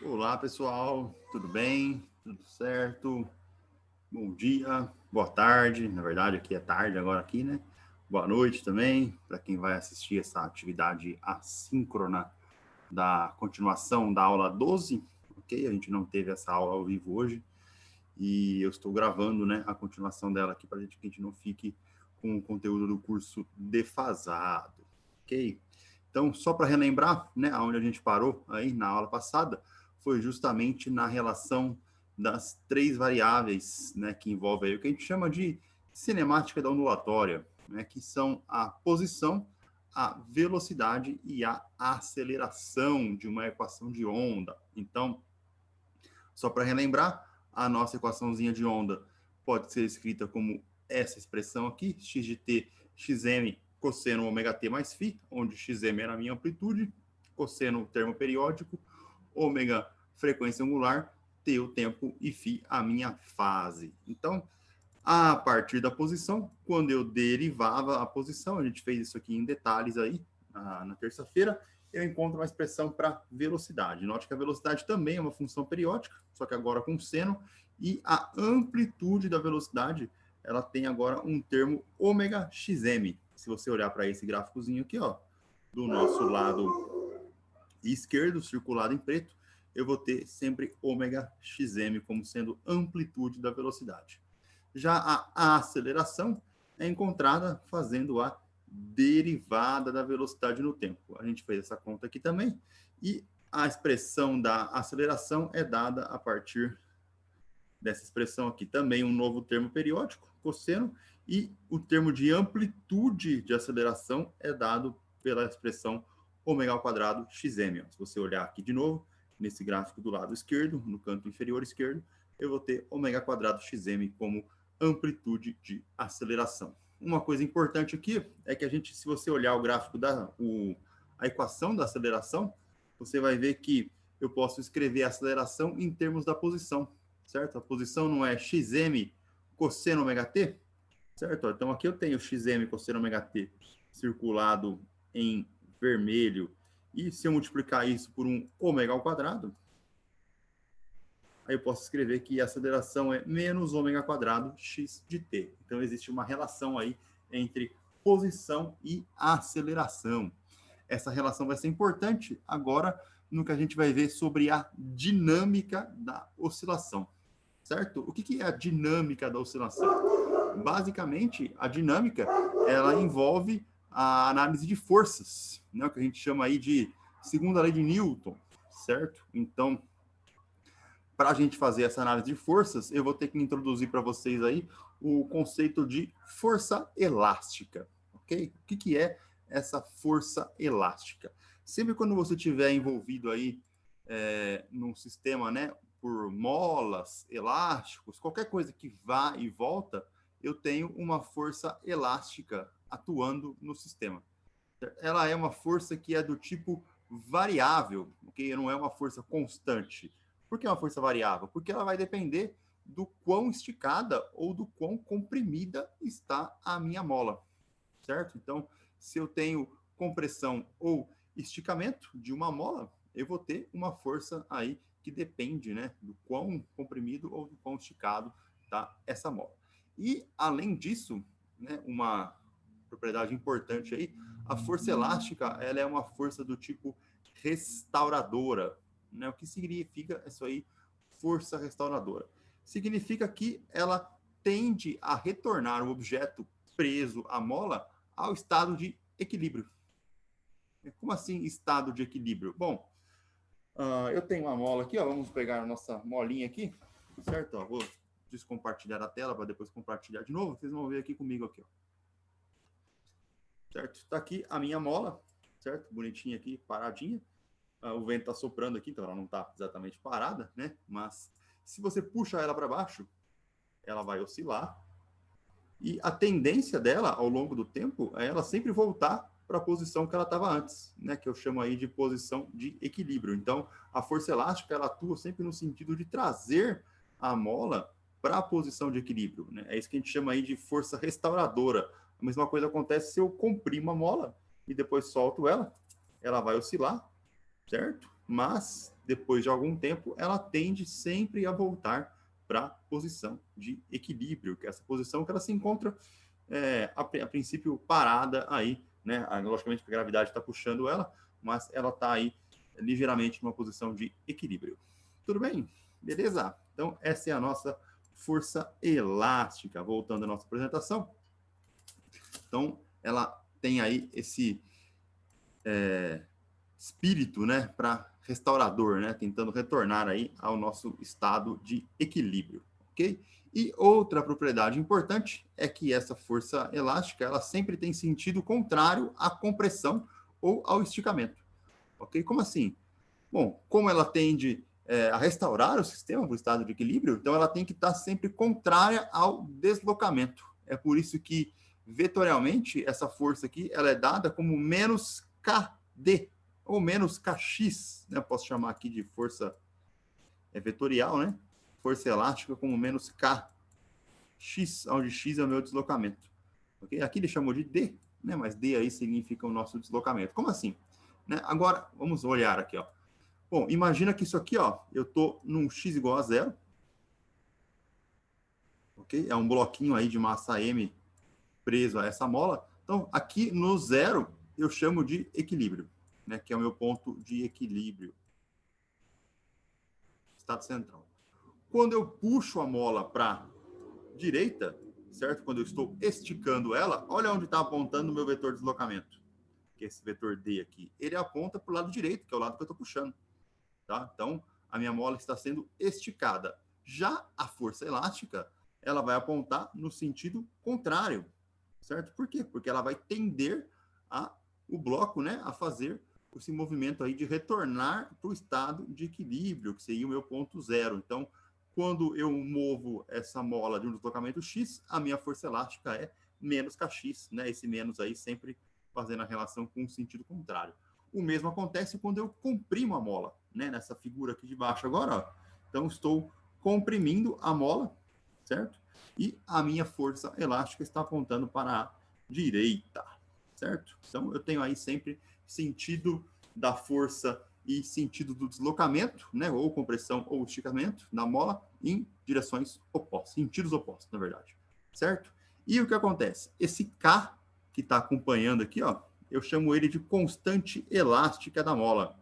Olá, pessoal, tudo bem? Tudo certo? Bom dia, boa tarde. Na verdade, aqui é tarde agora aqui, né? Boa noite também para quem vai assistir essa atividade assíncrona da continuação da aula 12, ok? A gente não teve essa aula ao vivo hoje e eu estou gravando, né, a continuação dela aqui para que a gente não fique com o conteúdo do curso defasado, ok? Então, só para relembrar, né, onde a gente parou aí na aula passada, foi justamente na relação das três variáveis, né, que envolve aí o que a gente chama de cinemática da ondulatória, né, que são a posição, a velocidade e a aceleração de uma equação de onda. Então, só para relembrar, a nossa equaçãozinha de onda pode ser escrita como essa expressão aqui, x de t, xm cosseno ômega t mais φ, onde xm era a minha amplitude, cosseno o termo periódico, ômega frequência angular, t o tempo e φ a minha fase. Então, a partir da posição, quando eu derivava a posição, a gente fez isso aqui em detalhes aí na terça-feira, eu encontro uma expressão para velocidade. Note que a velocidade também é uma função periódica, só que agora com seno, e a amplitude da velocidade, ela tem agora um termo ômega xm. Se você olhar para esse gráficozinho aqui, ó, do nosso lado esquerdo, circulado em preto, eu vou ter sempre ômega xm como sendo amplitude da velocidade. Já a aceleração é encontrada fazendo a derivada da velocidade no tempo. A gente fez essa conta aqui também. E a expressão da aceleração é dada a partir dessa expressão aqui. Também um novo termo periódico, cosseno, e o termo de amplitude de aceleração é dado pela expressão ômega ao quadrado xm. Se você olhar aqui de novo, nesse gráfico do lado esquerdo, no canto inferior esquerdo, eu vou ter ômega quadrado xm como amplitude de aceleração. Uma coisa importante aqui é que a gente, se você olhar o gráfico a equação da aceleração, você vai ver que eu posso escrever a aceleração em termos da posição, certo? A posição não é xm cosseno ômega t, certo? Então aqui eu tenho xm cosseno ômega t circulado em vermelho, e se eu multiplicar isso por um ômega ao quadrado, aí eu posso escrever que a aceleração é menos ômega quadrado x de t. Então, existe uma relação aí entre posição e aceleração. Essa relação vai ser importante agora no que a gente vai ver sobre a dinâmica da oscilação, certo? O que é a dinâmica da oscilação? Basicamente, a dinâmica, ela envolve a análise de forças, né? O que a gente chama aí de segunda lei de Newton, certo? Então, para a gente fazer essa análise de forças, eu vou ter que introduzir para vocês aí o conceito de força elástica, ok? O que é essa força elástica? Sempre quando você estiver envolvido aí num sistema, né, por molas, elásticos, qualquer coisa que vá e volta, eu tenho uma força elástica atuando no sistema. Ela é uma força que é do tipo variável, ok? Não é uma força constante. Por que é uma força variável? Porque ela vai depender do quão esticada ou do quão comprimida está a minha mola, certo? Então, se eu tenho compressão ou esticamento de uma mola, eu vou ter uma força aí que depende, né, do quão comprimido ou do quão esticado está essa mola. E, além disso, né, uma propriedade importante aí, a força elástica, ela é uma força do tipo restauradora, né? O que significa isso aí, força restauradora? Significa que ela tende a retornar o objeto preso à mola ao estado de equilíbrio. Como assim estado de equilíbrio? Bom, eu tenho uma mola aqui, ó, vamos pegar a nossa molinha aqui, certo? Ó, vou descompartilhar a tela para depois compartilhar de novo. Vocês vão ver aqui comigo aqui, ó. Certo? Está aqui a minha mola, certo? Bonitinha aqui, paradinha. O vento está soprando aqui, então ela não está exatamente parada, né? Mas se você puxa ela para baixo, ela vai oscilar. E a tendência dela, ao longo do tempo, é ela sempre voltar para a posição que ela estava antes, né? Que eu chamo aí de posição de equilíbrio. Então, a força elástica, ela atua sempre no sentido de trazer a mola para a posição de equilíbrio, né? É isso que a gente chama aí de força restauradora. A mesma coisa acontece se eu comprimo a mola e depois solto ela, ela vai oscilar, certo? Mas depois de algum tempo, ela tende sempre a voltar para a posição de equilíbrio, que é essa posição que ela se encontra, a princípio, parada aí, né? Logicamente, a gravidade está puxando ela, mas ela está aí ligeiramente numa posição de equilíbrio. Tudo bem? Beleza? Então, essa é a nossa força elástica. Voltando à nossa apresentação. Então, ela tem aí esse espírito, né, para restaurador, né, tentando retornar aí ao nosso estado de equilíbrio, ok? E outra propriedade importante é que essa força elástica, ela sempre tem sentido contrário à compressão ou ao esticamento, ok? Como assim? Bom, como ela tende a restaurar o sistema para o estado de equilíbrio, então ela tem que estar sempre contrária ao deslocamento. É por isso que, vetorialmente, essa força aqui ela é dada como menos KD, ou menos Kx, né? Posso chamar aqui de força vetorial, né? Força elástica como menos Kx, onde x é o meu deslocamento. Okay? Aqui ele chamou de D, né? Mas D aí significa o nosso deslocamento. Como assim? Né? Agora, vamos olhar aqui, ó. Bom, imagina que isso aqui, ó, eu estou num x igual a zero, ok? É um bloquinho aí de massa m preso a essa mola. Então, aqui no zero, eu chamo de equilíbrio, né? Que é o meu ponto de equilíbrio. Estado central. Quando eu puxo a mola para direita, certo? Quando eu estou esticando ela, olha onde está apontando o meu vetor de deslocamento, que é esse vetor D aqui. Ele aponta para o lado direito, que é o lado que eu estou puxando. Tá? Então, a minha mola está sendo esticada. Já a força elástica, ela vai apontar no sentido contrário, certo? Por quê? Porque ela vai tender o bloco, né, a fazer esse movimento aí de retornar para o estado de equilíbrio, que seria o meu ponto zero. Então, quando eu movo essa mola de um deslocamento x, a minha força elástica é menos kx, né? Esse menos aí sempre fazendo a relação com o sentido contrário. O mesmo acontece quando eu comprimo a mola, né? Nessa figura aqui de baixo agora, ó. Então, estou comprimindo a mola, certo? E a minha força elástica está apontando para a direita, certo? Então, eu tenho aí sempre sentido da força e sentido do deslocamento, né? Ou compressão ou esticamento da mola em direções opostas, sentidos opostos, na verdade, certo? E o que acontece? Esse K que está acompanhando aqui, ó, eu chamo ele de constante elástica da mola.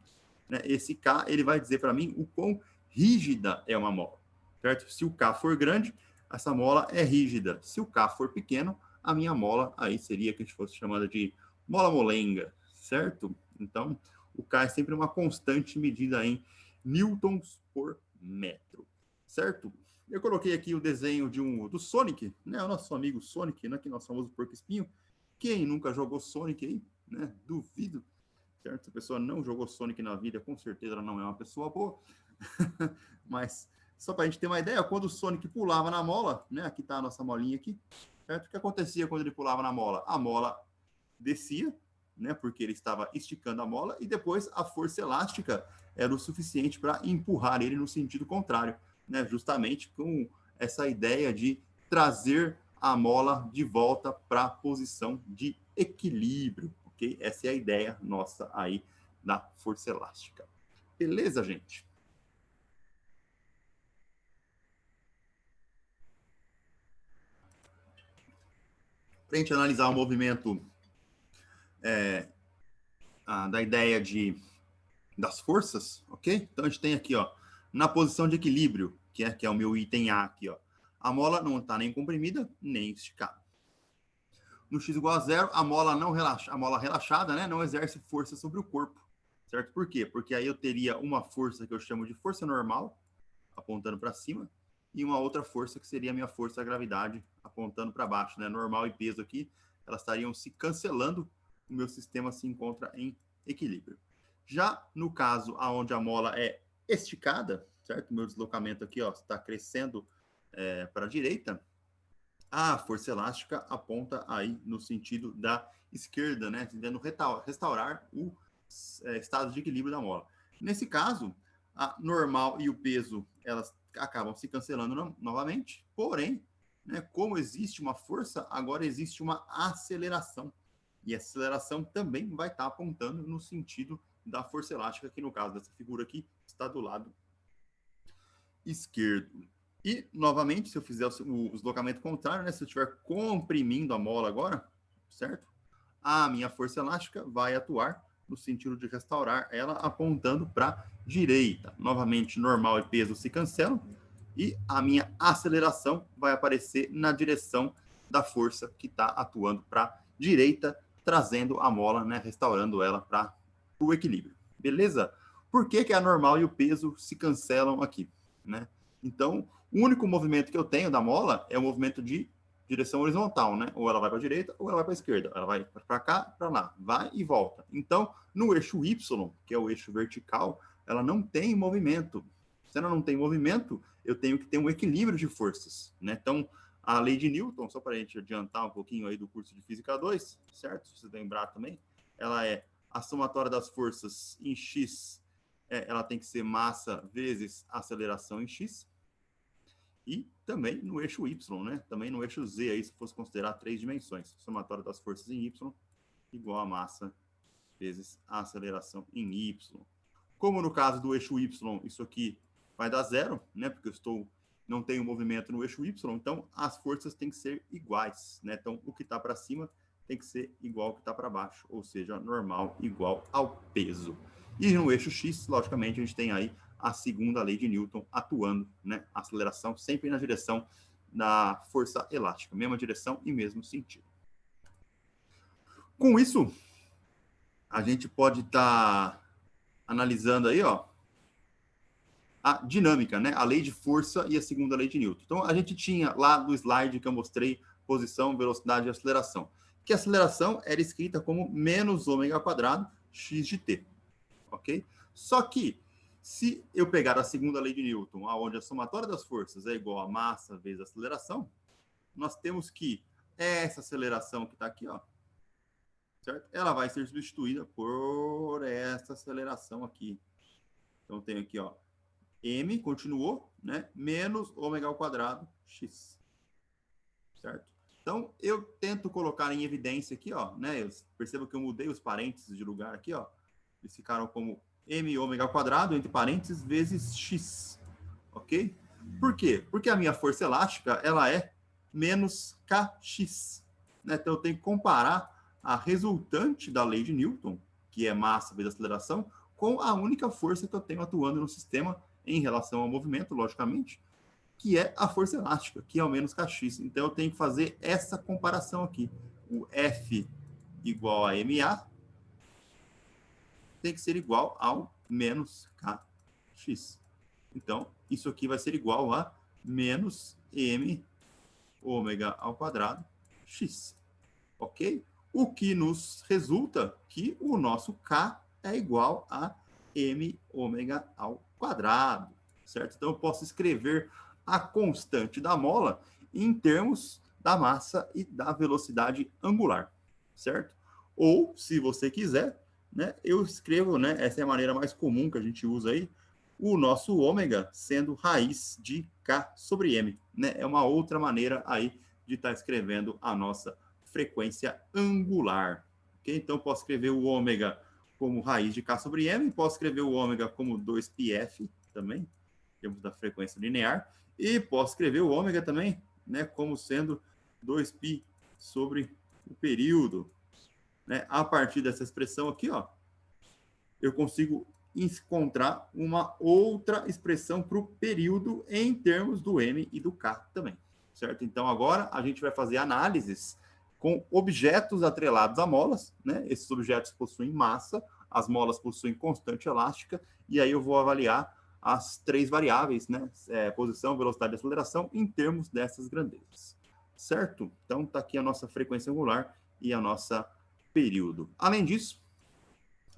Né? Esse K, ele vai dizer para mim o quão rígida é uma mola, certo? Se o K for grande, essa mola é rígida. Se o K for pequeno, a minha mola aí seria que a gente fosse chamada de mola molenga, certo? Então, o K é sempre uma constante medida em newtons por metro, certo? Eu coloquei aqui o desenho do Sonic, né? O nosso amigo Sonic, né? Que é o nosso famoso porco espinho. Quem nunca jogou Sonic aí, né? Duvido, certo? Se a pessoa não jogou Sonic na vida, com certeza ela não é uma pessoa boa. Mas só para a gente ter uma ideia, quando o Sonic pulava na mola, né? Aqui está a nossa molinha aqui, certo? O que acontecia quando ele pulava na mola? A mola descia, né? Porque ele estava esticando a mola e depois a força elástica era o suficiente para empurrar ele no sentido contrário, né? Justamente com essa ideia de trazer a mola de volta para a posição de equilíbrio, ok? Essa é a ideia nossa aí da força elástica. Beleza, gente? Para a gente analisar o movimento da ideia das forças, ok? Então a gente tem aqui, ó, na posição de equilíbrio, que é o meu item A aqui, ó, a mola não está nem comprimida nem esticada. No x igual a zero, a mola não relaxa, a mola relaxada, né, não exerce força sobre o corpo, certo? Por quê? Porque aí eu teria uma força que eu chamo de força normal, apontando para cima, e uma outra força que seria a minha força da gravidade, apontando para baixo, né? Normal e peso aqui, elas estariam se cancelando, o meu sistema se encontra em equilíbrio. Já no caso onde a mola é esticada, certo? O meu deslocamento aqui, ó, está crescendo para a direita, a força elástica aponta aí no sentido da esquerda, né? Tentando restaurar o estado de equilíbrio da mola. Nesse caso, a normal e o peso, elas acabam se cancelando novamente, porém, né, como existe uma força, agora existe uma aceleração. E a aceleração também vai estar apontando no sentido da força elástica, que no caso dessa figura aqui está do lado esquerdo. E, novamente, se eu fizer o deslocamento contrário, né, se eu estiver comprimindo a mola agora, certo? A minha força elástica vai atuar no sentido de restaurar ela apontando para a direita. Novamente, normal e peso se cancelam e a minha aceleração vai aparecer na direção da força que está atuando para a direita, trazendo a mola, né, restaurando ela para o equilíbrio. Beleza? Por que a normal e o peso se cancelam aqui, né? Então, o único movimento que eu tenho da mola é o movimento de direção horizontal, né? Ou ela vai para a direita ou ela vai para a esquerda. Ela vai para cá, para lá, vai e volta. Então, no eixo Y, que é o eixo vertical, ela não tem movimento. Se ela não tem movimento, eu tenho que ter um equilíbrio de forças, né? Então, a lei de Newton, só para a gente adiantar um pouquinho aí do curso de Física 2, certo? Se você lembrar também, ela é a somatória das forças em X, ela tem que ser massa vezes aceleração em X. E também no eixo Y, né? Também no eixo Z, aí, se fosse considerar 3 dimensões. Somatório das forças em Y igual a massa vezes a aceleração em Y. Como no caso do eixo Y, isso aqui vai dar zero, né? Porque eu não tenho movimento no eixo Y, então as forças têm que ser iguais, né? Então o que está para cima tem que ser igual ao que está para baixo, ou seja, normal igual ao peso. E no eixo X, logicamente, a gente tem aí a segunda lei de Newton atuando, né? A aceleração sempre na direção da força elástica, mesma direção e mesmo sentido. Com isso, a gente pode estar analisando aí, ó, a dinâmica, né? A lei de força e a segunda lei de Newton. Então, a gente tinha lá do slide que eu mostrei posição, velocidade e aceleração. Que a aceleração era escrita como menos ômega quadrado x de t, ok? Só que, se eu pegar a segunda lei de Newton, onde a somatória das forças é igual a massa vezes a aceleração, nós temos que essa aceleração que está aqui, ó, certo? Ela vai ser substituída por essa aceleração aqui. Então, eu tenho aqui, ó, m continuou, né? Menos ômega ao quadrado x, certo? Então, eu tento colocar em evidência aqui, ó, né? Eu percebo que eu mudei os parênteses de lugar aqui, ó. Eles ficaram como m ômega ao quadrado, entre parênteses, vezes x, ok? Por quê? Porque a minha força elástica, ela é menos kx, né? Então, eu tenho que comparar a resultante da lei de Newton, que é massa vezes aceleração, com a única força que eu tenho atuando no sistema em relação ao movimento, logicamente, que é a força elástica, que é o menos kx. Então, eu tenho que fazer essa comparação aqui. O F igual a MA tem que ser igual ao menos kx. Então, isso aqui vai ser igual a menos m ômega ao quadrado x. Ok? O que nos resulta que o nosso K é igual a m ômega ao quadrado, certo? Então, eu posso escrever a constante da mola em termos da massa e da velocidade angular, certo? Ou, se você quiser, né, eu escrevo, né, essa é a maneira mais comum que a gente usa aí, o nosso ômega sendo raiz de K sobre M, né? É uma outra maneira aí de estar escrevendo a nossa frequência angular. Okay? Então, posso escrever o ômega como raiz de K sobre M, posso escrever o ômega como 2πf também, temos da frequência linear, e posso escrever o ômega também, né, como sendo 2π sobre o período. Né? A partir dessa expressão aqui, ó, eu consigo encontrar uma outra expressão para o período em termos do M e do K também, certo? Então, agora a gente vai fazer análises com objetos atrelados a molas, né? Esses objetos possuem massa, as molas possuem constante elástica, e aí eu vou avaliar as 3 variáveis, né? Posição, velocidade e aceleração, em termos dessas grandezas, certo? Então, está aqui a nossa frequência angular e a nossa período. Além disso,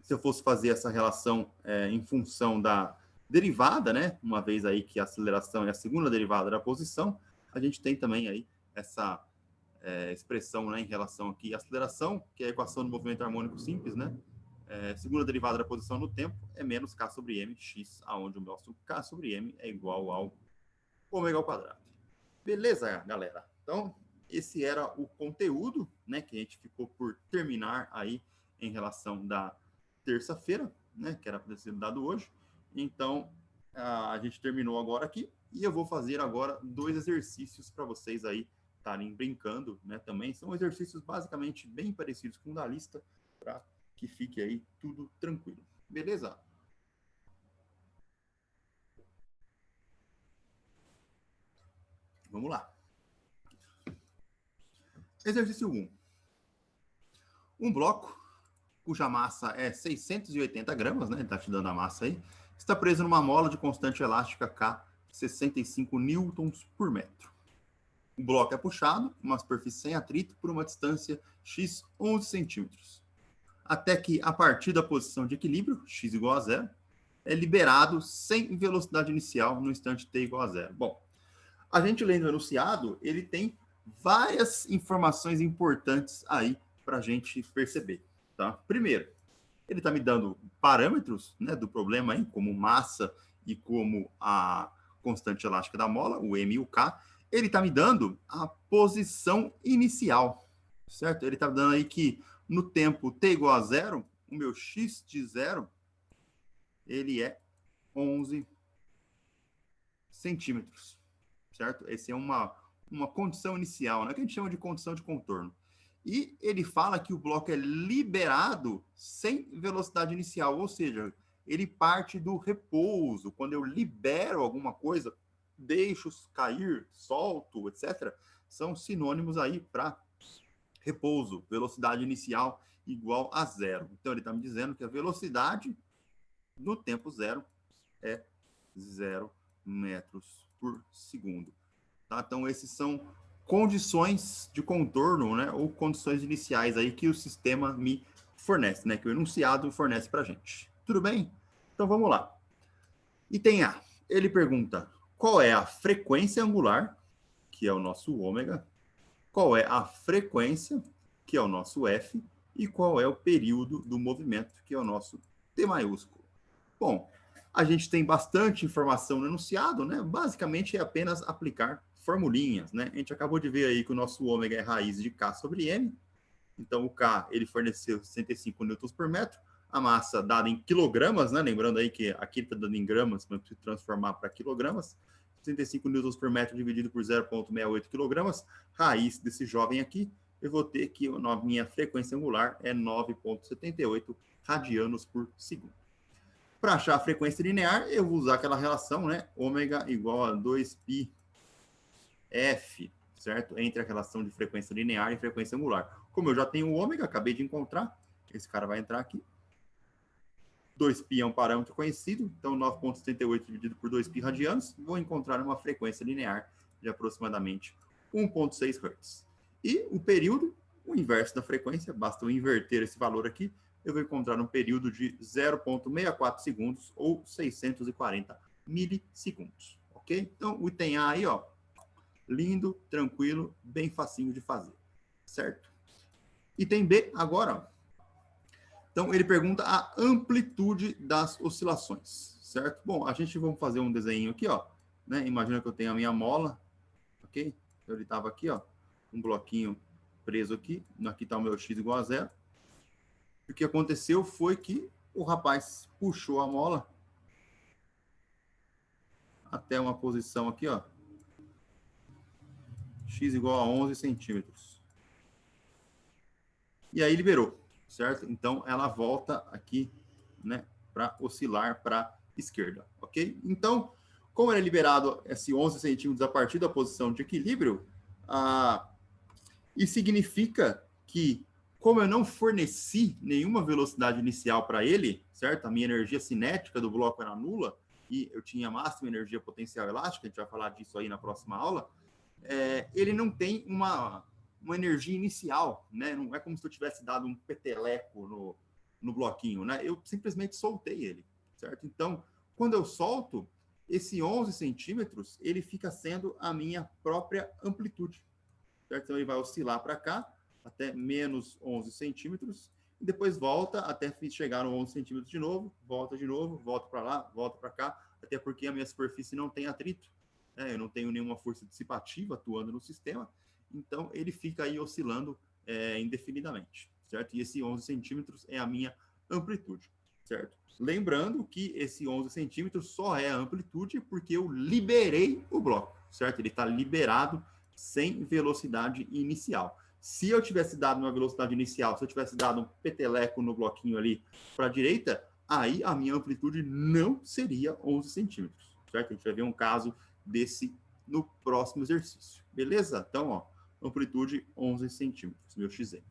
se eu fosse fazer essa relação em função da derivada, né? Uma vez aí que a aceleração é a segunda derivada da posição, a gente tem também aí essa expressão, né, em relação aqui à aceleração, que é a equação do movimento harmônico simples, né? Segunda derivada da posição no tempo é menos K sobre M, x, aonde o nosso K sobre M é igual ao ômega ao quadrado. Beleza, galera? Então, esse era o conteúdo, né, que a gente ficou por terminar aí em relação da terça-feira, né, que era para ter sido dado hoje. Então, a gente terminou agora aqui, e eu vou fazer agora 2 exercícios para vocês aí estarem brincando, né, também. São exercícios basicamente bem parecidos com o da lista, para que fique aí tudo tranquilo. Beleza? Vamos lá. Exercício 1. Um bloco cuja massa é 680 gramas, né? Ele está te dando a massa aí, está preso numa mola de constante elástica K, 65 newtons por metro. O bloco é puxado, uma superfície sem atrito, por uma distância x 11 centímetros, até que, a partir da posição de equilíbrio, x igual a zero, é liberado sem velocidade inicial no instante t igual a zero. Bom, a gente lendo o enunciado, ele tem várias informações importantes aí para a gente perceber. Tá? Primeiro, ele está me dando parâmetros, né, do problema aí, como massa e como a constante elástica da mola, o M e o K. Ele está me dando a posição inicial, certo? Ele está dando aí que no tempo t igual a zero, o meu x de zero, ele é 11 centímetros, certo? Essa é uma condição inicial, né, que a gente chama de condição de contorno. E ele fala que o bloco é liberado sem velocidade inicial, ou seja, ele parte do repouso. Quando eu libero alguma coisa, deixo cair, solto, etc., são sinônimos aí para repouso, velocidade inicial igual a zero. Então, ele está me dizendo que a velocidade no tempo zero é 0 metros por segundo. Tá? Então, esses são condições de contorno, né, ou condições iniciais aí que o sistema me fornece, né, que o enunciado fornece para a gente. Tudo bem? Então, vamos lá. Item A. Ele pergunta qual é a frequência angular, que é o nosso ômega, qual é a frequência, que é o nosso F, e qual é o período do movimento, que é o nosso T maiúsculo. Bom, a gente tem bastante informação no enunciado, né? Basicamente é apenas aplicar formulinhas, né? A gente acabou de ver aí que o nosso ômega é raiz de K sobre M. Então, o K, ele forneceu 65 newtons por metro. A massa dada em quilogramas, né? Lembrando aí que aqui está dando em gramas, mas preciso transformar para quilogramas. 65 newtons por metro dividido por 0,68 quilogramas. Raiz desse jovem aqui, eu vou ter que a minha frequência angular é 9,78 radianos por segundo. Para achar a frequência linear, eu vou usar aquela relação, né? Ômega igual a 2πf, certo? Entre a relação de frequência linear e frequência angular. Como eu já tenho o ômega, acabei de encontrar, esse cara vai entrar aqui. 2π é um parâmetro conhecido, então 9,78 dividido por 2π radianos, vou encontrar uma frequência linear de aproximadamente 1,6 Hz. E o período, o inverso da frequência, basta eu inverter esse valor aqui, eu vou encontrar um período de 0,64 segundos ou 640 milissegundos, ok? Então, o item A aí, ó, lindo, tranquilo, bem facinho de fazer, certo? Item B, agora, ó. Então, ele pergunta a amplitude das oscilações, certo? Bom, a gente vamos fazer um desenho aqui, ó, né? Imagina que eu tenho a minha mola, ok? Então, ele estava aqui, ó, um bloquinho preso aqui, aqui está o meu x igual a zero. O que aconteceu foi que o rapaz puxou a mola até uma posição aqui, ó, x igual a 11 centímetros. E aí liberou, certo? Então, ela volta aqui, né, para oscilar para a esquerda, ok? Então, como é liberado esse 11 centímetros a partir da posição de equilíbrio, isso significa que, como eu não forneci nenhuma velocidade inicial para ele, certo? A minha energia cinética do bloco era nula e eu tinha máxima energia potencial elástica, a gente vai falar disso aí na próxima aula, ele não tem uma energia inicial, né? Não é como se eu tivesse dado um peteleco no bloquinho, né? Eu simplesmente soltei ele, certo? Então, quando eu solto, esse 11 centímetros, ele fica sendo a minha própria amplitude, certo? Então, ele vai oscilar para cá, até menos 11 centímetros, e depois volta até chegar no 11 centímetros de novo, volta para lá, volta para cá, até porque a minha superfície não tem atrito, né? Eu não tenho nenhuma força dissipativa atuando no sistema, então ele fica aí oscilando indefinidamente, certo? E esse 11 centímetros é a minha amplitude. certo? Lembrando que esse 11 centímetros só é a amplitude porque eu liberei o bloco, certo? Ele está liberado sem velocidade inicial. Se eu tivesse dado uma velocidade inicial, se eu tivesse dado um peteleco no bloquinho ali para a direita, aí a minha amplitude não seria 11 centímetros, certo? A gente vai ver um caso desse no próximo exercício, beleza? Então, ó, amplitude 11 centímetros, meu XM.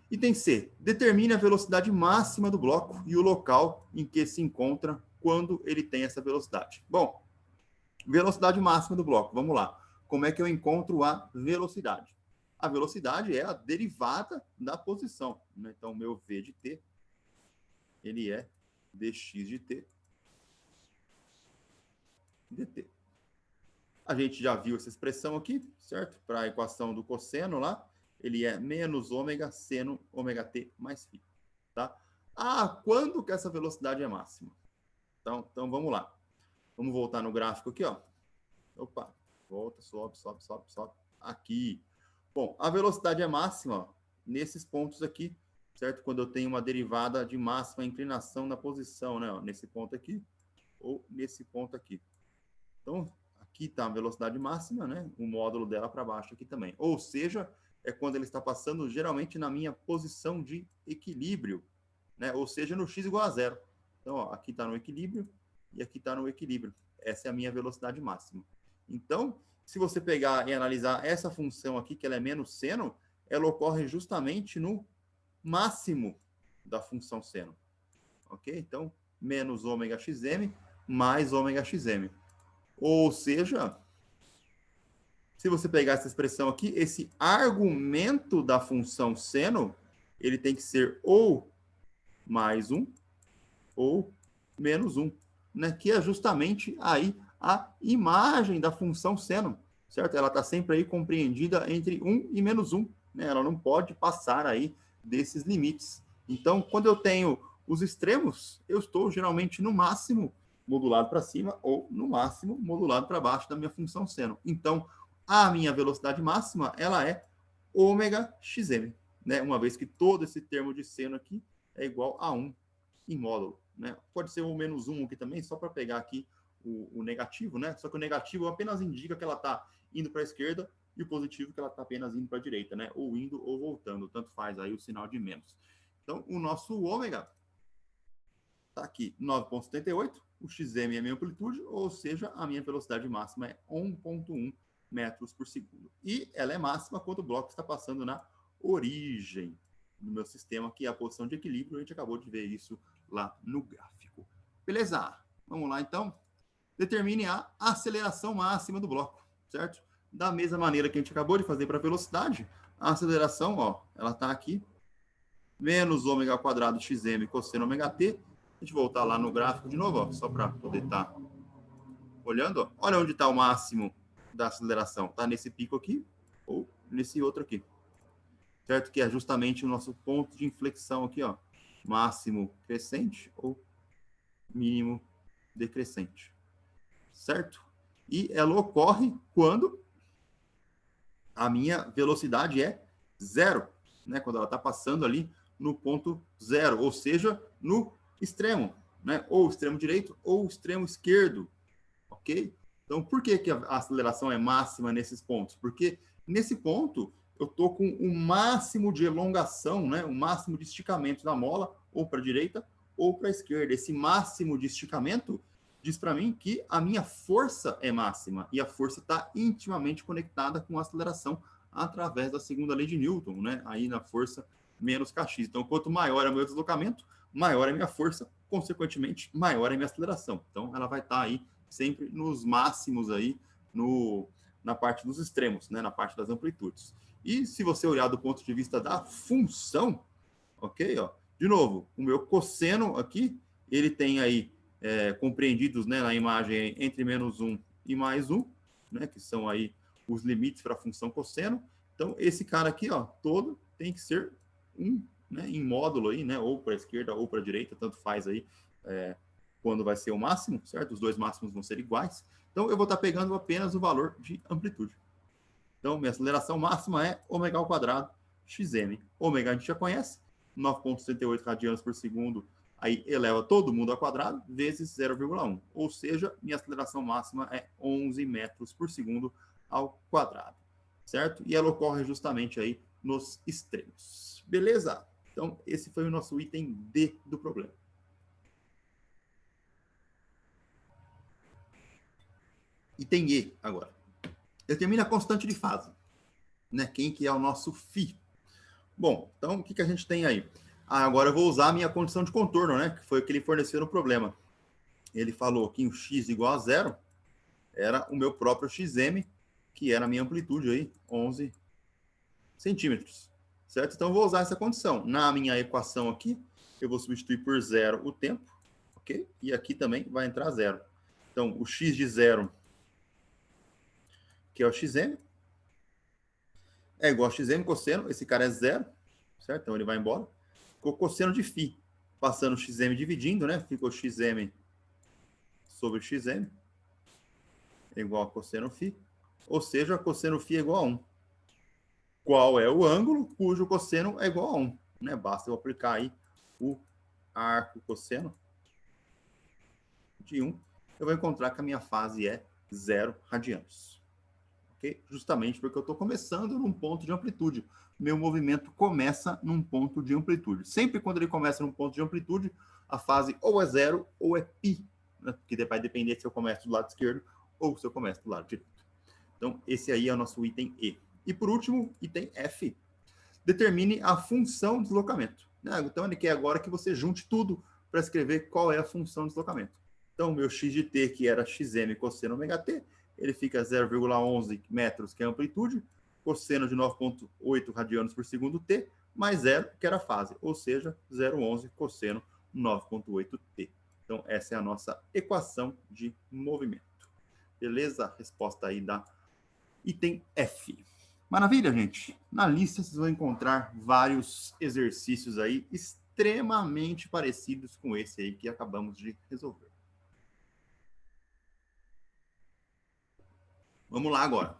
Item C. Determine a velocidade máxima do bloco e o local em que se encontra quando ele tem essa velocidade. Bom, velocidade máxima do bloco, vamos lá. Como é que eu encontro a velocidade? A velocidade é a derivada da posição, né? Então, meu V de t, ele é dx de t dt. A gente já viu essa expressão aqui, certo? Para a equação do cosseno lá, ele é menos ômega seno ômega t mais φ, tá? Ah, quando que essa velocidade é máxima? Então vamos lá. Vamos voltar no gráfico aqui, ó. Opa, volta, sobe. Aqui. Bom, a velocidade é máxima, ó, nesses pontos aqui, certo? Quando eu tenho uma derivada de máxima inclinação na posição, né? Ó, nesse ponto aqui ou nesse ponto aqui. Então, aqui está a velocidade máxima, né? O módulo dela para baixo aqui também. Ou seja, é quando ele está passando geralmente na minha posição de equilíbrio, né? Ou seja, no x igual a zero. Então, ó, aqui está no equilíbrio e aqui está no equilíbrio. Essa é a minha velocidade máxima. Então, se você pegar e analisar essa função aqui, que ela é menos seno, ela ocorre justamente no máximo da função seno. Ok? Então, menos ômega xm mais ômega xm. Ou seja, se você pegar essa expressão aqui, esse argumento da função seno, ele tem que ser ou mais 1 ou menos 1, né? Que é justamente aí a imagem da função seno, certo? Ela está sempre aí compreendida entre 1 e menos 1, né? Ela não pode passar aí desses limites. Então, quando eu tenho os extremos, eu estou geralmente no máximo modulado para cima ou no máximo modulado para baixo da minha função seno. Então, a minha velocidade máxima, ela é ômega xm, né? Uma vez que todo esse termo de seno aqui é igual a 1 em módulo, né? Pode ser o menos 1 aqui também, só para pegar aqui o negativo, né? Só que o negativo apenas indica que ela está indo para a esquerda e o positivo que ela está apenas indo para a direita, né? Ou indo ou voltando, tanto faz aí o sinal de menos. Então, o nosso ômega está aqui, 9,78, o xm é a minha amplitude, ou seja, a minha velocidade máxima é 1,1 metros por segundo. E ela é máxima quando o bloco está passando na origem do meu sistema, que é a posição de equilíbrio. A gente acabou de ver isso lá no gráfico. Beleza? Vamos lá, então. Determine a aceleração máxima do bloco, certo? Da mesma maneira que a gente acabou de fazer para a velocidade, a aceleração, ó, ela está aqui, menos ômega quadrado xm cosseno ômega t. A gente voltar lá no gráfico de novo, ó, só para poder estar olhando. Ó. Olha onde está o máximo da aceleração. Está nesse pico aqui ou nesse outro aqui. Certo? Que é justamente o nosso ponto de inflexão aqui, ó. Máximo crescente ou mínimo decrescente. Certo? E ela ocorre quando a minha velocidade é zero, né? Quando ela está passando ali no ponto zero, ou seja, no extremo, né? Ou extremo direito ou extremo esquerdo, ok? Então, por que a aceleração é máxima nesses pontos? Porque nesse ponto eu estou com o máximo de elongação, né? O máximo de esticamento da mola, ou para a direita ou para a esquerda. Esse máximo de esticamento diz para mim que a minha força é máxima, e a força está intimamente conectada com a aceleração através da segunda lei de Newton, né? Aí na força menos kx. Então, quanto maior é o meu deslocamento, maior é a minha força, consequentemente, maior é a minha aceleração. Então, ela vai estar aí sempre nos máximos aí, na parte dos extremos, né? Na parte das amplitudes. E se você olhar do ponto de vista da função, ok? Ó, de novo, o meu cosseno aqui, ele tem aí compreendidos, né, na imagem entre menos 1 e mais 1, né, que são aí os limites para a função cosseno. Então, esse cara aqui, ó, todo tem que ser 1, né, em módulo aí, né, ou para a esquerda ou para a direita, tanto faz aí quando vai ser o máximo, certo? Os dois máximos vão ser iguais. Então, eu vou estar pegando apenas o valor de amplitude. Então, minha aceleração máxima é ômega ao quadrado xm. Ômega a gente já conhece, 9,68 radianos por segundo, aí eleva todo mundo ao quadrado, vezes 0,1. Ou seja, minha aceleração máxima é 11 metros por segundo ao quadrado, certo? E ela ocorre justamente aí nos extremos. Beleza? Então, esse foi o nosso item D do problema. Item E agora. Determina a constante de fase, né? Quem que é o nosso φ? Bom, então o que a gente tem aí? Agora eu vou usar a minha condição de contorno, né? Que foi o que ele forneceu no problema. Ele falou que o x igual a zero era o meu próprio xm, que era a minha amplitude aí, 11 centímetros, certo? Então eu vou usar essa condição. Na minha equação aqui, eu vou substituir por zero o tempo, ok? E aqui também vai entrar zero. Então o x de zero, que é o xm, é igual a xm cosseno, esse cara é zero, certo? Então ele vai embora. Ficou cosseno de φ, passando o xm dividindo, né? Ficou xm sobre xm, é igual a cosseno φ, ou seja, cosseno φ é igual a 1. Qual é o ângulo cujo cosseno é igual a 1? Né? Basta eu aplicar aí o arco cosseno de 1, eu vou encontrar que a minha fase é 0 radianos. Okay? Justamente porque eu estou começando num ponto de amplitude. Meu movimento começa num ponto de amplitude. Sempre quando ele começa num ponto de amplitude, a fase ou é 0 ou é π, né? Que vai depender se eu começo do lado esquerdo ou se eu começo do lado direito. Então, esse aí é o nosso item E. E por último, item F. Determine a função de deslocamento. Então, ele quer agora que você junte tudo para escrever qual é a função de deslocamento. Então, o meu x de t, que era xm cosseno ômega t, ele fica 0,11 metros, que é a amplitude, cosseno de 9,8 radianos por segundo t, mais 0, que era a fase, ou seja, 0,11 cosseno 9,8t. Então, essa é a nossa equação de movimento. Beleza? Resposta aí da item F. Maravilha, gente. Na lista vocês vão encontrar vários exercícios aí extremamente parecidos com esse aí que acabamos de resolver. Vamos lá agora.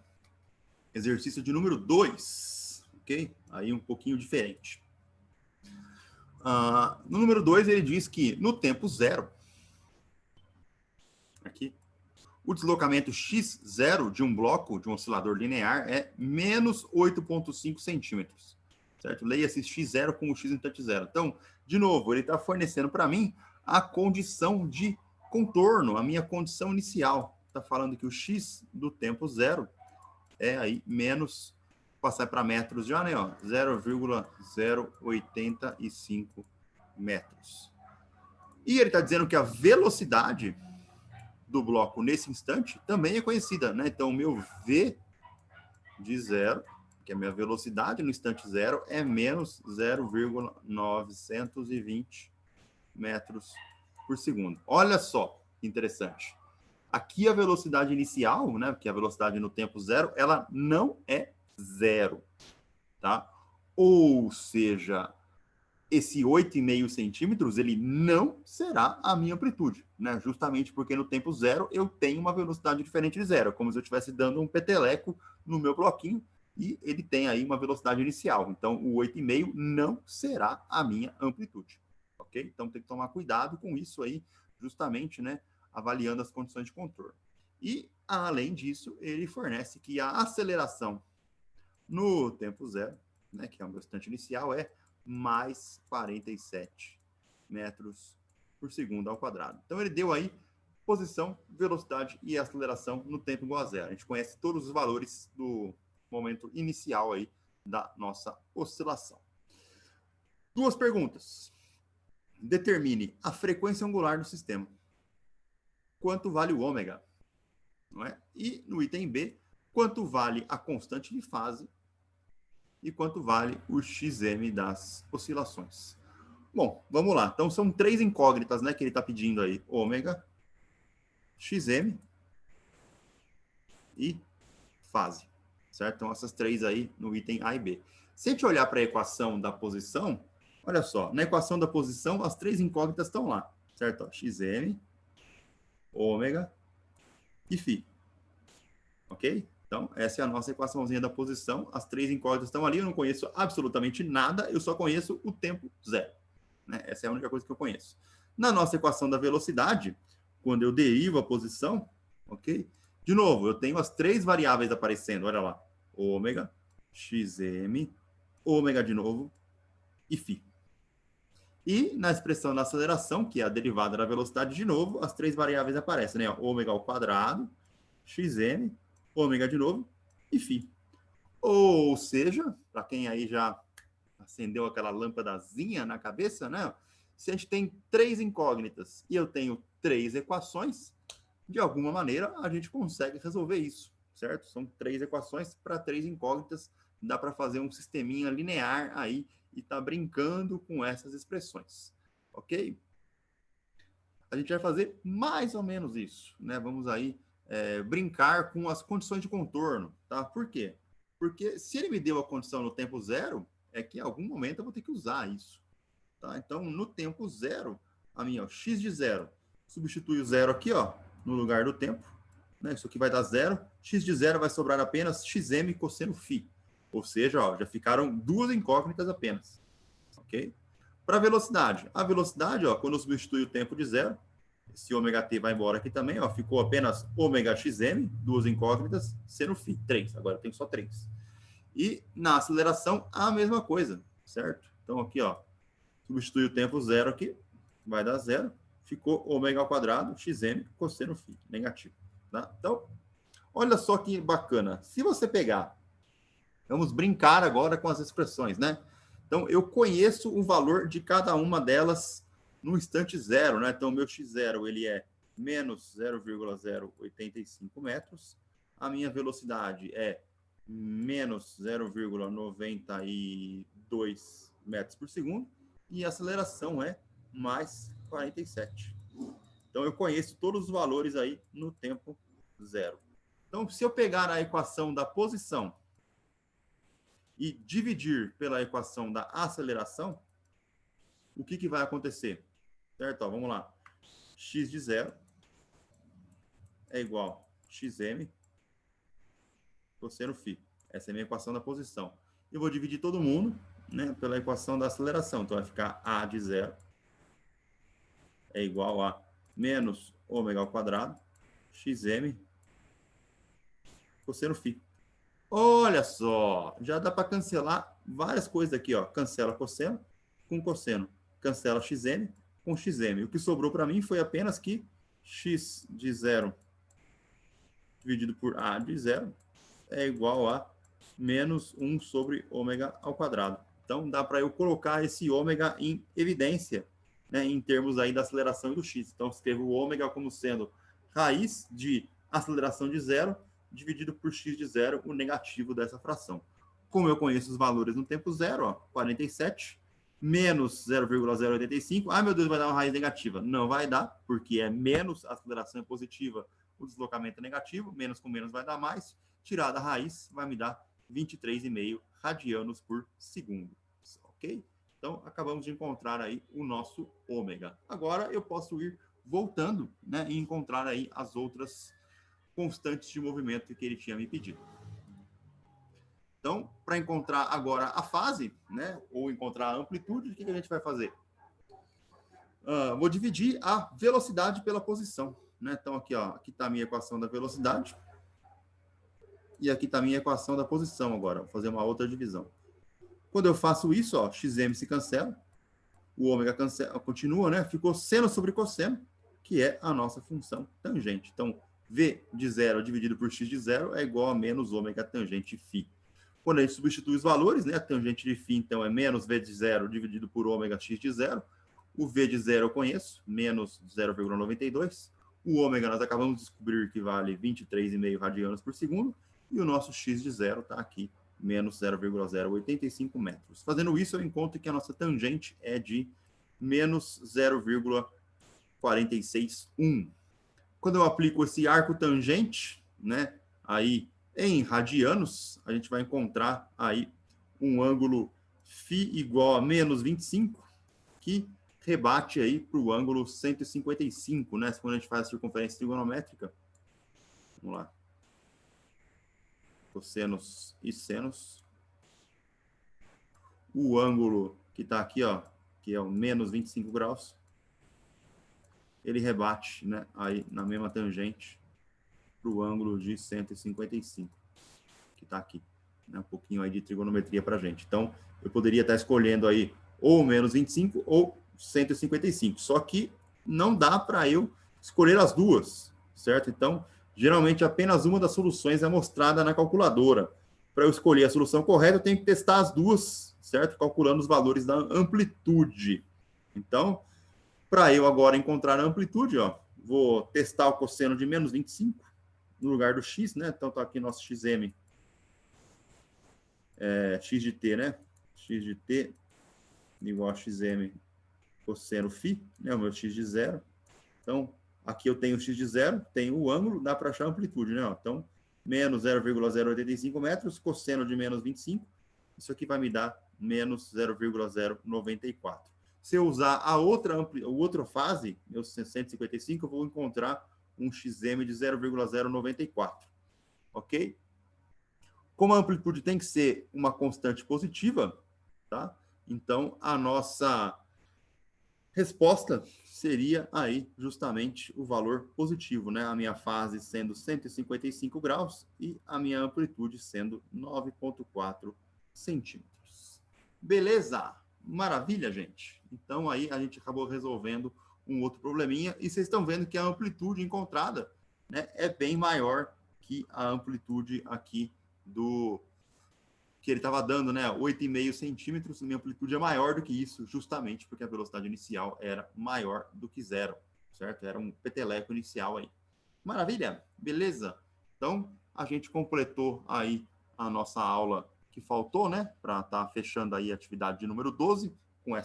Exercício de número 2, ok? Aí um pouquinho diferente. No número 2 ele diz que no tempo zero, aqui, o deslocamento x0 de um bloco de um oscilador linear é menos 8,5 centímetros. Certo? Leia-se x0 com o x instante zero. Então, de novo, ele está fornecendo para mim a condição de contorno, a minha condição inicial. Está falando que o x do tempo zero é aí menos, passar para metros já, né? 0,085 metros. E ele está dizendo que a velocidade do bloco nesse instante também é conhecida, né? Então, o meu V de zero, que é a minha velocidade no instante zero, é menos 0,920 metros por segundo. Olha só que interessante. Aqui a velocidade inicial, né, que é a velocidade no tempo zero, ela não é zero, tá? Ou seja, esse 8,5 centímetros, ele não será a minha amplitude, né? Justamente porque no tempo zero eu tenho uma velocidade diferente de zero, como se eu estivesse dando um peteleco no meu bloquinho e ele tem aí uma velocidade inicial. Então, o 8,5 não será a minha amplitude, ok? Então, tem que tomar cuidado com isso aí, justamente, né? Avaliando as condições de contorno. E, além disso, ele fornece que a aceleração no tempo zero, né, que é o meu instante inicial, é mais 47 metros por segundo ao quadrado. Então, ele deu aí posição, velocidade e aceleração no tempo igual a zero. A gente conhece todos os valores do momento inicial aí da nossa oscilação. Duas perguntas. Determine a frequência angular do sistema. Quanto vale o ômega? Não é? E no item B, quanto vale a constante de fase e quanto vale o xm das oscilações. Bom, vamos lá. Então, são três incógnitas, né, que ele está pedindo aí. Ômega, xm e fase. Certo? Então, essas três aí no item A e B. Se a gente olhar para a equação da posição, olha só, na equação da posição, as três incógnitas estão lá. Certo? Ó, xm, ômega e φ. Ok? Então, essa é a nossa equaçãozinha da posição. As três incógnitas estão ali, eu não conheço absolutamente nada, eu só conheço o tempo zero. Né? Essa é a única coisa que eu conheço. Na nossa equação da velocidade, quando eu derivo a posição, ok? De novo, eu tenho as três variáveis aparecendo, olha lá. Ômega, xm, ômega de novo e φ. E na expressão da aceleração, que é a derivada da velocidade de novo, as três variáveis aparecem, né? Ômega ao quadrado, xm, ômega de novo e φ. Ou seja, para quem aí já acendeu aquela lâmpadazinha na cabeça, né? Se a gente tem três incógnitas e eu tenho três equações, de alguma maneira a gente consegue resolver isso, certo? São três equações para três incógnitas, dá para fazer um sisteminha linear aí e tá brincando com essas expressões, ok? A gente vai fazer mais ou menos isso, né? Vamos aí brincar com as condições de contorno, tá? Por quê? Porque se ele me deu a condição no tempo zero, é que em algum momento eu vou ter que usar isso, tá? Então, no tempo zero, a minha, ó, x de zero, substitui o zero aqui, ó, no lugar do tempo, né? Isso aqui vai dar zero, x de zero vai sobrar apenas xm cosseno φ. Ou seja, ó, já ficaram duas incógnitas apenas, ok? Para a velocidade, ó, quando eu substitui o tempo de zero, esse ômega t vai embora aqui também, ó, ficou apenas ômega xm, duas incógnitas, seno φ, 3. Agora tem só 3. E na aceleração, a mesma coisa, certo? Então aqui, ó, substitui o tempo zero aqui, vai dar zero, ficou ômega ao quadrado, xm, cosseno φ, negativo. Tá? Então, olha só que bacana. Se você pegar, vamos brincar agora com as expressões, né? Então, eu conheço o valor de cada uma delas no instante zero, né? Então, o meu x0, ele é menos 0,085 metros. A minha velocidade é menos 0,92 metros por segundo. E a aceleração é mais 47. Então, eu conheço todos os valores aí no tempo zero. Então, se eu pegar a equação da posição e dividir pela equação da aceleração, o que vai acontecer? Certo? Ó, vamos lá. X de zero é igual a xm cosseno φ. Essa é a minha equação da posição. Eu vou dividir todo mundo, né, pela equação da aceleração. Então, vai ficar a de zero é igual a menos ômega ao quadrado, xm cosseno φ. Olha só, já dá para cancelar várias coisas aqui, ó. Cancela cosseno com cosseno, cancela xm com xm. O que sobrou para mim foi apenas que x de zero dividido por a de zero é igual a menos 1 sobre ômega ao quadrado. Então, dá para eu colocar esse ômega em evidência, né, em termos aí da aceleração do x. Então, escrevo o ômega como sendo raiz de aceleração de zero dividido por x de zero, o negativo dessa fração. Como eu conheço os valores no tempo zero, ó, 47, menos 0,085. Ah, meu Deus, vai dar uma raiz negativa. Não vai dar, porque é menos, a aceleração é positiva, o deslocamento é negativo, menos com menos vai dar mais. Tirada a raiz, vai me dar 23,5 radianos por segundo. Ok? Então, acabamos de encontrar aí o nosso ômega. Agora, eu posso ir voltando, né, e encontrar aí as outras constantes de movimento que ele tinha me pedido. Então, para encontrar agora a fase, né, ou encontrar a amplitude, o que a gente vai fazer? Vou dividir a velocidade pela posição, né? Então, aqui está a minha equação da velocidade e aqui está a minha equação da posição agora. Vou fazer uma outra divisão. Quando eu faço isso, ó, xm se cancela, o ômega cancela, continua, né? Ficou seno sobre cosseno, que é a nossa função tangente. Então, V de zero dividido por x de zero é igual a menos ômega tangente φ. Quando a gente substitui os valores, né, a tangente de φ, então, é menos V de zero dividido por ômega x de zero. O V de zero eu conheço, menos 0,92. O ômega nós acabamos de descobrir que vale 23,5 radianos por segundo. E o nosso x de zero está aqui, menos 0,085 metros. Fazendo isso, eu encontro que a nossa tangente é de menos 0,461. Quando eu aplico esse arco tangente, né, aí em radianos, a gente vai encontrar aí um ângulo φ igual a menos 25, que rebate aí para o ângulo 155, né? Quando a gente faz a circunferência trigonométrica. Vamos lá. cossenos e senos. O ângulo que está aqui, ó, que é o menos 25 graus, ele rebate, né, aí na mesma tangente para o ângulo de 155, que está aqui. Né, um pouquinho aí de trigonometria para a gente. Então, eu poderia estar escolhendo aí ou menos 25 ou 155. Só que não dá para eu escolher as duas, certo? Então, geralmente apenas uma das soluções é mostrada na calculadora. Para eu escolher a solução correta, eu tenho que testar as duas, certo? Calculando os valores da amplitude. Então, para eu agora encontrar a amplitude, ó, vou testar o cosseno de menos 25 no lugar do x, né? Então, está aqui nosso xm, x de t, né? X de t igual a xm cosseno φ, né? O meu x de zero. Então, aqui eu tenho o x de zero, tenho o ângulo, dá para achar a amplitude, né? Então, menos 0,085 metros, cosseno de menos 25, isso aqui vai me dar menos 0,094. Se eu usar a outra fase, meu 155, eu vou encontrar um xm de 0,094, ok? Como a amplitude tem que ser uma constante positiva, tá? Então, a nossa resposta seria aí justamente o valor positivo, né? A minha fase sendo 155 graus e a minha amplitude sendo 9,4 centímetros. Beleza? Maravilha, gente. Então aí a gente acabou resolvendo um outro probleminha e vocês estão vendo que a amplitude encontrada, né, é bem maior que a amplitude aqui do que ele estava dando, né, 8,5 centímetros, minha amplitude é maior do que isso, justamente porque a velocidade inicial era maior do que zero, certo? Era um peteleco inicial aí. Maravilha? Beleza? Então, a gente completou aí a nossa aula que faltou, né, para estar fechando aí a atividade de número 12, com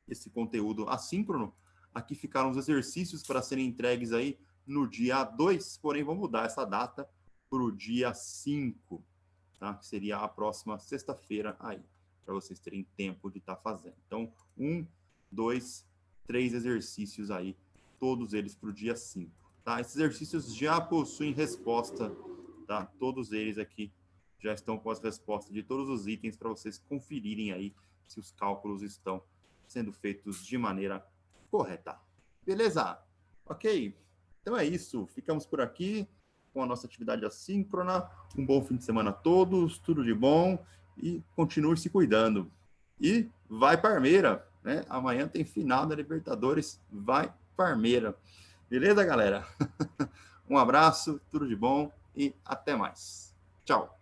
esse conteúdo assíncrono. Aqui ficaram os exercícios para serem entregues aí no dia 2, porém vou mudar essa data para o dia 5. Tá? Que seria a próxima sexta-feira aí, para vocês terem tempo de estar fazendo. Então, 1, 2, 3 exercícios aí, todos eles para o dia 5. Tá? Esses exercícios já possuem resposta, tá? Todos eles aqui já estão com as respostas de todos os itens para vocês conferirem aí se os cálculos estão sendo feitos de maneira correta. Beleza? Ok? Então é isso. Ficamos por aqui com a nossa atividade assíncrona. Um bom fim de semana a todos, tudo de bom e continue se cuidando. E vai Parmeira, né? Amanhã tem final da Libertadores, vai Parmeira. Beleza, galera? Um abraço, tudo de bom e até mais. Tchau.